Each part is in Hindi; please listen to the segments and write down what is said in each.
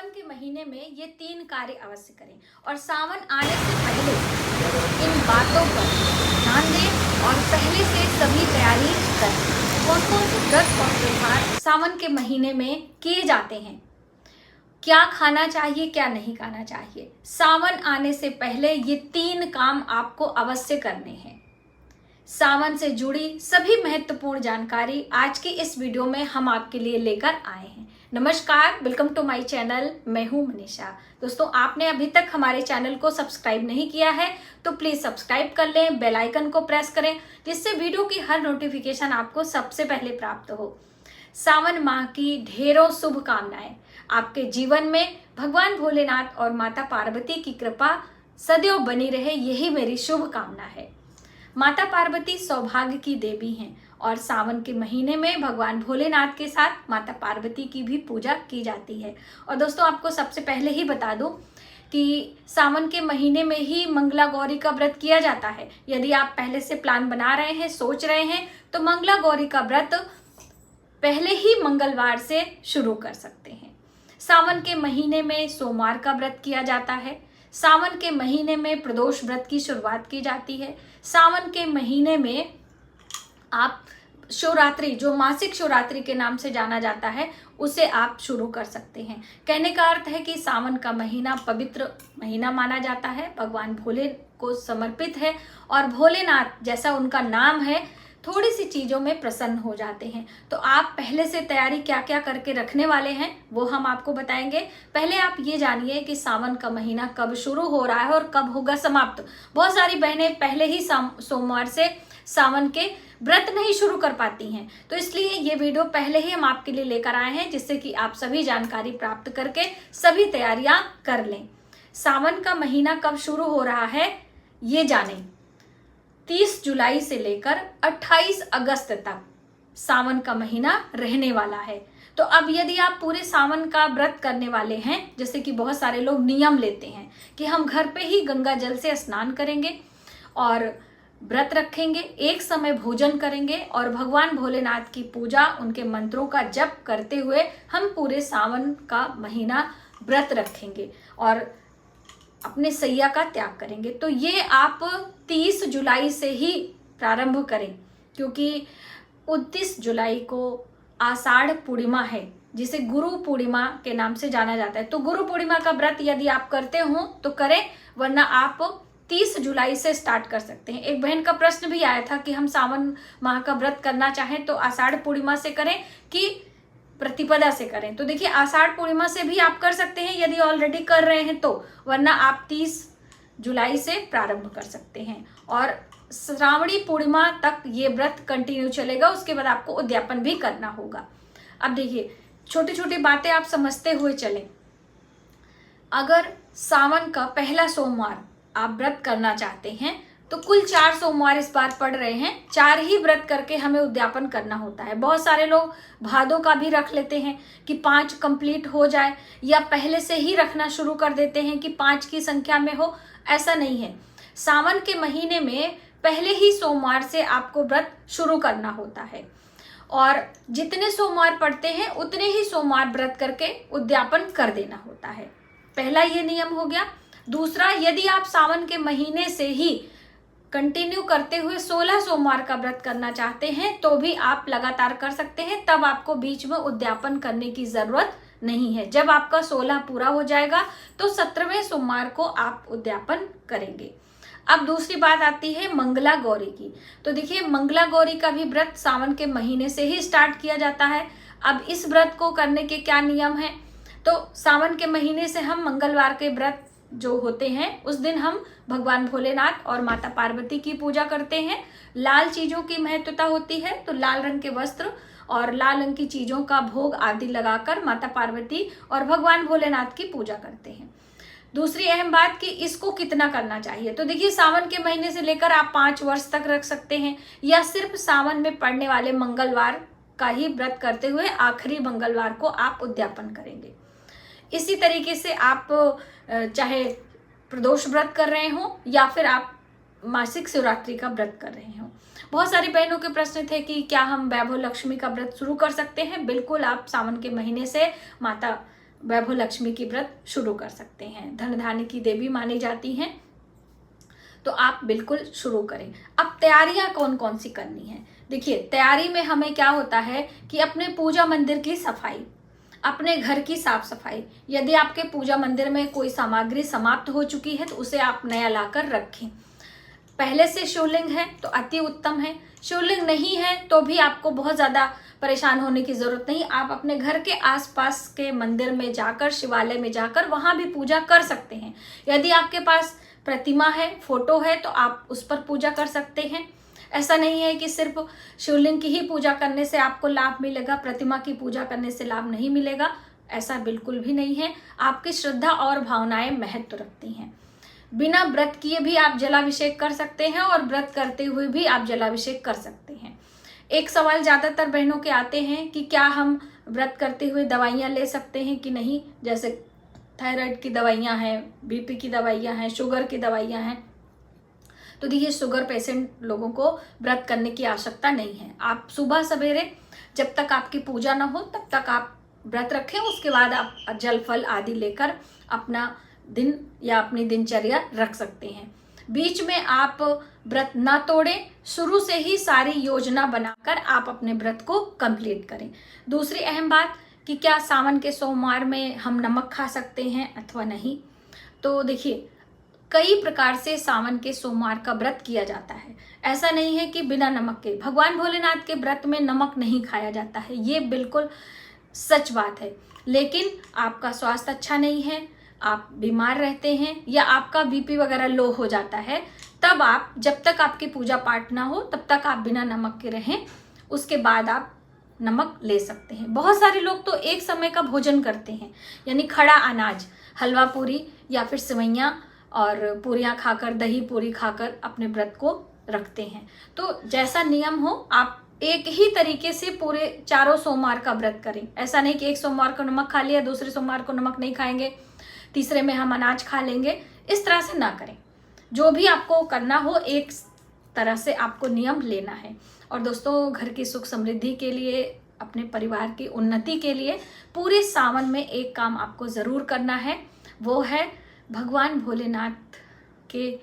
सावन के महीने में ये 3 कार्य अवश्य करें और सावन आने से पहले इन बातों पर ध्यान दें और पहले से सभी तैयारी करें। कौन कौन से व्रत और त्योहार सावन के महीने में किए जाते हैं, क्या खाना चाहिए क्या नहीं खाना चाहिए, सावन आने से पहले ये 3 काम आपको अवश्य करने हैं। सावन से जुड़ी सभी महत्वपूर्ण जानकारी आज की इस वीडियो में हम आपके लिए लेकर आए हैं। नमस्कार, वेलकम टू माय चैनल। मैं हूं मनीषा। दोस्तों, आपने अभी तक हमारे चैनल को सब्सक्राइब नहीं किया है तो प्लीज सब्सक्राइब कर लें, बेल आइकन को प्रेस करें जिससे वीडियो की हर नोटिफिकेशन आपको सबसे पहले प्राप्त हो। सावन माह की ढेरों शुभकामनाएं आपके जीवन में भगवान भोलेनाथ और माता पार्वती की कृपा सदैव बनी रहे, यही मेरी शुभकामना है। माता पार्वती सौभाग्य की देवी हैं और सावन के महीने में भगवान भोलेनाथ के साथ माता पार्वती की भी पूजा की जाती है। और दोस्तों, आपको सबसे पहले ही बता दूं कि सावन के महीने में ही मंगला गौरी का व्रत किया जाता है। यदि आप पहले से प्लान बना रहे हैं, सोच रहे हैं, तो मंगला गौरी का व्रत पहले ही मंगलवार से शुरू कर सकते हैं। सावन के महीने में सोमवार का व्रत किया जाता है। सावन के महीने में प्रदोष व्रत की शुरुआत की जाती है। सावन के महीने में आप शिवरात्रि, जो मासिक शिवरात्रि के नाम से जाना जाता है, उसे आप शुरू कर सकते हैं। कहने का अर्थ है कि सावन का महीना पवित्र महीना माना जाता है, भगवान भोले को समर्पित है और भोलेनाथ जैसा उनका नाम है, थोड़ी सी चीजों में प्रसन्न हो जाते हैं। तो आप पहले से तैयारी क्या क्या करके रखने वाले हैं वो हम आपको बताएंगे। पहले आप ये जानिए कि सावन का महीना कब शुरू हो रहा है और कब होगा समाप्त। बहुत सारी बहनें पहले ही सोमवार से सावन के व्रत नहीं शुरू कर पाती हैं, तो इसलिए ये वीडियो पहले ही हम आपके लिए लेकर आए हैं जिससे कि आप सभी जानकारी प्राप्त करके सभी तैयारियां कर लें। सावन का महीना कब शुरू हो रहा है ये जानें। 30 जुलाई से लेकर 28 अगस्त तक सावन का महीना रहने वाला है। तो अब यदि आप पूरे सावन का व्रत करने वाले हैं, जैसे कि बहुत सारे लोग नियम लेते हैं कि हम घर पे ही गंगा जल से स्नान करेंगे और व्रत रखेंगे, एक समय भोजन करेंगे और भगवान भोलेनाथ की पूजा, उनके मंत्रों का जप करते हुए हम पूरे सावन का महीना व्रत रखेंगे और अपने सैया का त्याग करेंगे। तो ये आप 30 जुलाई से ही प्रारंभ करें, क्योंकि 29 जुलाई को आषाढ़ पूर्णिमा है जिसे गुरु पूर्णिमा के नाम से जाना जाता है। तो गुरु पूर्णिमा का व्रत यदि आप करते हो तो करें, वरना आप 30 जुलाई से स्टार्ट कर सकते हैं। एक बहन का प्रश्न भी आया था कि हम सावन माह का व्रत करना चाहें तो आषाढ़ पूर्णिमा से करें कि प्रतिपदा से करें। तो देखिए, आषाढ़ पूर्णिमा से भी आप कर सकते हैं यदि ऑलरेडी कर रहे हैं तो, वरना आप 30 जुलाई से प्रारंभ कर सकते हैं और श्रावणी पूर्णिमा तक ये व्रत कंटिन्यू चलेगा। उसके बाद आपको उद्यापन भी करना होगा। अब देखिए, छोटी छोटी बातें आप समझते हुए चलें। अगर सावन का पहला सोमवार आप व्रत करना चाहते हैं तो कुल 4 सोमवार इस बार पड़ रहे हैं, 4 ही व्रत करके हमें उद्यापन करना होता है। बहुत सारे लोग भादों का भी रख लेते हैं कि 5 कंप्लीट हो जाए, या पहले से ही रखना शुरू कर देते हैं कि 5 की संख्या में हो। ऐसा नहीं है। सावन के महीने में पहले ही सोमवार से आपको व्रत शुरू करना होता है और जितने सोमवार पड़ते हैं उतने ही सोमवार व्रत करके उद्यापन कर देना होता है। पहला ये नियम हो गया। दूसरा, यदि आप सावन के महीने से ही कंटिन्यू करते हुए 16 सोमवार का व्रत करना चाहते हैं तो भी आप लगातार कर सकते हैं, तब आपको बीच में उद्यापन करने की जरूरत नहीं है। जब आपका 16 पूरा हो जाएगा तो 17वें सोमवार को आप उद्यापन करेंगे। अब दूसरी बात आती है मंगला गौरी की। तो देखिए, मंगला गौरी का भी व्रत सावन के महीने से ही स्टार्ट किया जाता है। अब इस व्रत को करने के क्या नियम है, तो सावन के महीने से हम मंगलवार के व्रत जो होते हैं उस दिन हम भगवान भोलेनाथ और माता पार्वती की पूजा करते हैं। लाल चीजों की महत्वता होती है, तो लाल रंग के वस्त्र और लाल रंग की चीजों का भोग आदि लगाकर माता पार्वती और भगवान भोलेनाथ की पूजा करते हैं। दूसरी अहम बात कि इसको कितना करना चाहिए। तो देखिए, सावन के महीने से लेकर आप 5 वर्ष तक रख सकते हैं, या सिर्फ सावन में पड़ने वाले मंगलवार का ही व्रत करते हुए आखिरी मंगलवार को आप उद्यापन करेंगे। इसी तरीके से आप चाहे प्रदोष व्रत कर रहे हो या फिर आप मासिक शिवरात्रि का व्रत कर रहे हो। बहुत सारी बहनों के प्रश्न थे कि क्या हम वैभव लक्ष्मी का व्रत शुरू कर सकते हैं। बिल्कुल, आप सावन के महीने से माता वैभव लक्ष्मी की व्रत शुरू कर सकते हैं। धन धान्य की देवी मानी जाती हैं, तो आप बिल्कुल शुरू करें। अब तैयारियां कौन कौन सी करनी है? देखिए, तैयारी में हमें क्या होता है कि अपने पूजा मंदिर की सफाई, अपने घर की साफ सफाई। यदि आपके पूजा मंदिर में कोई सामग्री समाप्त हो चुकी है तो उसे आप नया लाकर रखें। पहले से शिवलिंग है तो अति उत्तम है, शिवलिंग नहीं है तो भी आपको बहुत ज़्यादा परेशान होने की ज़रूरत नहीं। आप अपने घर के आसपास के मंदिर में जाकर, शिवालय में जाकर वहाँ भी पूजा कर सकते हैं। यदि आपके पास प्रतिमा है, फोटो है, तो आप उस पर पूजा कर सकते हैं। ऐसा नहीं है कि सिर्फ शिवलिंग की ही पूजा करने से आपको लाभ मिलेगा, प्रतिमा की पूजा करने से लाभ नहीं मिलेगा, ऐसा बिल्कुल भी नहीं है। आपकी श्रद्धा और भावनाएं महत्व रखती हैं। बिना व्रत किए भी आप जलाभिषेक कर सकते हैं और व्रत करते हुए भी आप जलाभिषेक कर सकते हैं। एक सवाल ज़्यादातर बहनों के आते हैं कि क्या हम व्रत करते हुए दवाइयाँ ले सकते हैं कि नहीं, जैसे थायराइड की दवाइयाँ हैं, बीपी की दवाइयाँ हैं, शुगर की दवाइयाँ हैं। तो देखिए, शुगर पेशेंट लोगों को व्रत करने की आवश्यकता नहीं है। आप सुबह सवेरे जब तक आपकी पूजा ना हो तब तक आप व्रत रखें, उसके बाद आप जल फल आदि लेकर अपना दिन या अपनी दिनचर्या रख सकते हैं। बीच में आप व्रत ना तोड़ें, शुरू से ही सारी योजना बनाकर आप अपने व्रत को कंप्लीट करें। दूसरी अहम बात कि क्या सावन के सोमवार में हम नमक खा सकते हैं अथवा नहीं। तो देखिए, कई प्रकार से सावन के सोमवार का व्रत किया जाता है। ऐसा नहीं है कि बिना नमक के। भगवान भोलेनाथ के व्रत में नमक नहीं खाया जाता है, ये बिल्कुल सच बात है। लेकिन आपका स्वास्थ्य अच्छा नहीं है, आप बीमार रहते हैं या आपका बीपी वगैरह लो हो जाता है, तब आप, जब तक आपकी पूजा पाठ ना हो तब तक आप बिना नमक के रहें, उसके बाद आप नमक ले सकते हैं। बहुत सारे लोग तो एक समय का भोजन करते हैं, यानी खड़ा अनाज, हलवा पूरी या फिर सेवइयाँ और पूरियाँ खाकर, दही पूरी खाकर अपने व्रत को रखते हैं। तो जैसा नियम हो, आप एक ही तरीके से पूरे चारों सोमवार का व्रत करें। ऐसा नहीं कि एक सोमवार को नमक खा लिया, दूसरे सोमवार को नमक नहीं खाएंगे, तीसरे में हम अनाज खा लेंगे, इस तरह से ना करें। जो भी आपको करना हो, एक तरह से आपको नियम लेना है। और दोस्तों, घर की सुख समृद्धि के लिए, अपने परिवार की उन्नति के लिए पूरे सावन में एक काम आपको ज़रूर करना है, वो है भगवान भोलेनाथ के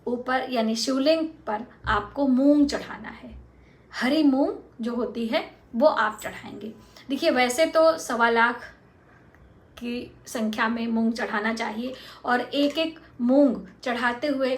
ऊपर यानी शिवलिंग पर आपको मूंग चढ़ाना है। हरी मूंग जो होती है वो आप चढ़ाएंगे। देखिए, वैसे तो 1.25 लाख की संख्या में मूंग चढ़ाना चाहिए और एक एक मूंग चढ़ाते हुए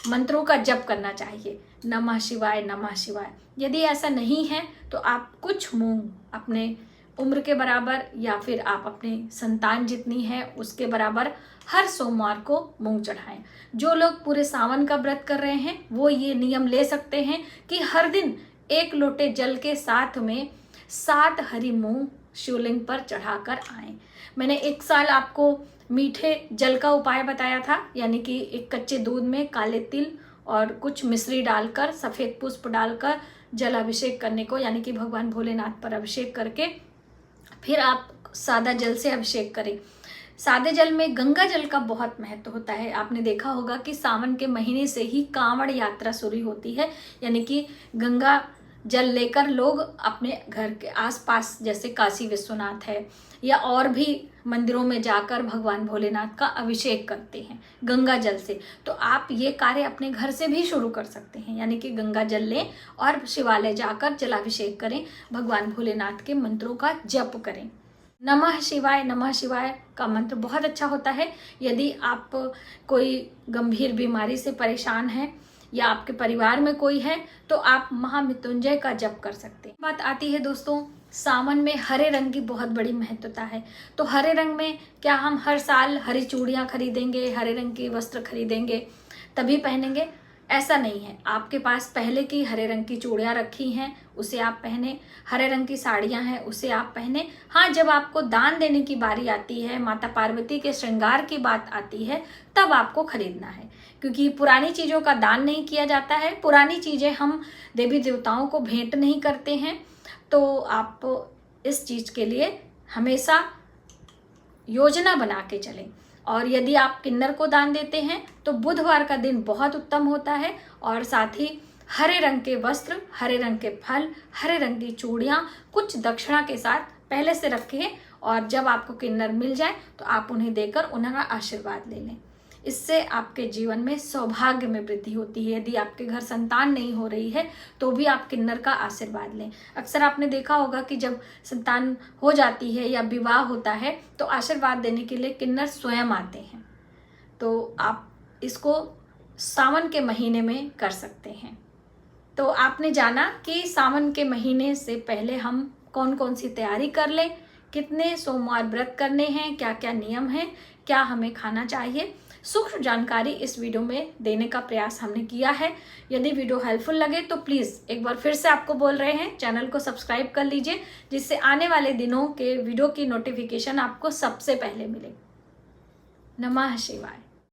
मंत्रों का जप करना चाहिए, नमः शिवाय नमः शिवाय। यदि ऐसा नहीं है तो आप कुछ मूंग अपने उम्र के बराबर या फिर आप अपने संतान जितनी है उसके बराबर हर सोमवार को मूंग चढ़ाएं। जो लोग पूरे सावन का व्रत कर रहे हैं वो ये नियम ले सकते हैं कि हर दिन 1 लोटे जल के साथ में 7 हरी मूंग शिवलिंग पर चढ़ाकर आएं। मैंने एक साल आपको मीठे जल का उपाय बताया था, यानी कि एक कच्चे दूध में काले तिल और कुछ मिश्री डालकर, सफ़ेद पुष्प डालकर जलाभिषेक करने को, यानी कि भगवान भोलेनाथ पर अभिषेक करके फिर आप सादा जल से अभिषेक करें। सादे जल में गंगा जल का बहुत महत्व होता है। आपने देखा होगा कि सावन के महीने से ही कांवड़ यात्रा शुरू होती है, यानी कि गंगा जल लेकर लोग अपने घर के आसपास, जैसे काशी विश्वनाथ है या और भी मंदिरों में जाकर भगवान भोलेनाथ का अभिषेक करते हैं गंगा जल से। तो आप ये कार्य अपने घर से भी शुरू कर सकते हैं, यानी कि गंगा जल लें और शिवालय जाकर जलाभिषेक करें, भगवान भोलेनाथ के मंत्रों का जप करें। नमः शिवाय का मंत्र बहुत अच्छा होता है। यदि आप कोई गंभीर बीमारी से परेशान हैं या आपके परिवार में कोई है तो आप महामृत्युंजय का जप कर सकते हैं। बात आती है दोस्तों, सावन में हरे रंग की बहुत बड़ी महत्वता है। तो हरे रंग में क्या हम हर साल हरी चूड़ियाँ खरीदेंगे, हरे रंग के वस्त्र खरीदेंगे तभी पहनेंगे? ऐसा नहीं है। आपके पास पहले की हरे रंग की चूड़ियाँ रखी हैं, उसे आप पहने, हरे रंग की साड़ियाँ हैं उसे आप पहने। हाँ, जब आपको दान देने की बारी आती है, माता पार्वती के श्रृंगार की बात आती है, तब आपको खरीदना है, क्योंकि पुरानी चीज़ों का दान नहीं किया जाता है। पुरानी चीज़ें हम देवी देवताओं को भेंट नहीं करते हैं। तो आप इस चीज़ के लिए हमेशा योजना बना के चलें। और यदि आप किन्नर को दान देते हैं तो बुधवार का दिन बहुत उत्तम होता है। और साथ ही हरे रंग के वस्त्र, हरे रंग के फल, हरे रंग की चूड़ियाँ कुछ दक्षिणा के साथ पहले से रखें और जब आपको किन्नर मिल जाए तो आप उन्हें देकर उनका आशीर्वाद ले लें। इससे आपके जीवन में सौभाग्य में वृद्धि होती है। यदि आपके घर संतान नहीं हो रही है तो भी आप किन्नर का आशीर्वाद लें। अक्सर आपने देखा होगा कि जब संतान हो जाती है या विवाह होता है तो आशीर्वाद देने के लिए किन्नर स्वयं आते हैं। तो आप इसको सावन के महीने में कर सकते हैं। तो आपने जाना कि सावन के महीने से पहले हम कौन कौन सी तैयारी कर लें, कितने सोमवार व्रत करने हैं, क्या क्या नियम हैं, क्या हमें खाना चाहिए। सूक्ष्म जानकारी इस वीडियो में देने का प्रयास हमने किया है। यदि वीडियो हेल्पफुल लगे तो प्लीज़ एक बार फिर से आपको बोल रहे हैं, चैनल को सब्सक्राइब कर लीजिए, जिससे आने वाले दिनों के वीडियो की नोटिफिकेशन आपको सबसे पहले मिले। नमः शिवाय।